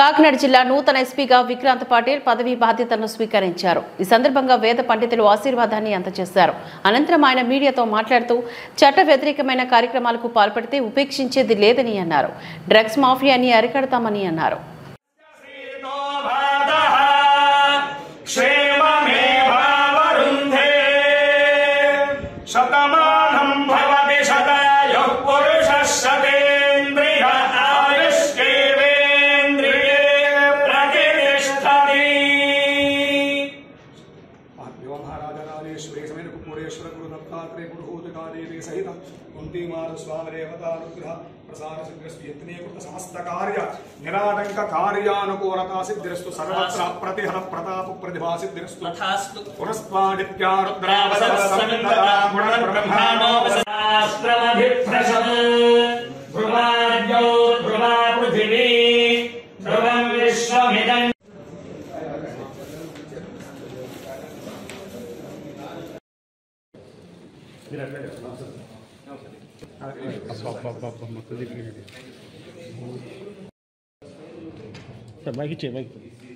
కాకినాడ జిల్లా నూతన ఎస్పీగా విక్రాంత్ పాటిల్ పదవీ బాధ్యతలను స్వీకరించారు. ఈ సందర్భంగా వేద పండితులు ఆశీర్వాదాన్ని అందజేశారు. అనంతరం ఆయన మీడియాతో మాట్లాడుతూ చట్ట వ్యతిరేకమైన కార్యక్రమాలకు పాల్పడితే ఉపేక్షించేది లేదని అన్నారు. డ్రగ్స్ మాఫియాని అరికడతామని అన్నారు. सहित प्रसार समस्त कार्य निराटंक कार्यानुकूलता सिद्धिरस्तु सर्वत्र प्रतिहत प्रताप प्रतिभा Siddhirastu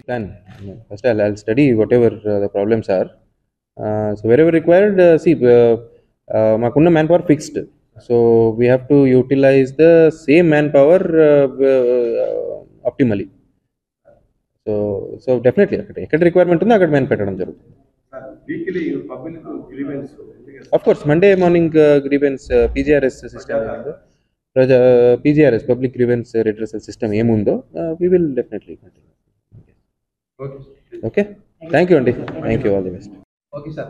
Plan. First, I'll study whatever the problems are. So wherever required, makunna manpower fixed. So we have to utilize the same manpower optimally. So definitely, ekkada requirement undo akkada man pettadam jarugutundi. Weekly public grievance. Of course, Monday morning grievance PGRS system PGRS public grievance redressal system ఏముందో we will definitely continue. Okay. Thank you, Andy. Thank you. All the best. Okay, sir.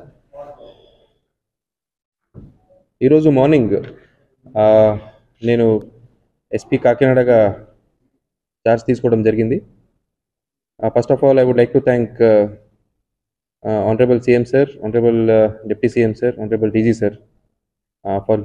ఈరోజు morning నేను SP కాకినాడగా charge తీసుకోవడం జరిగింది. First of all I would like to thank Honorable CM sir, Honorable Deputy CM sir, Honorable DG sir for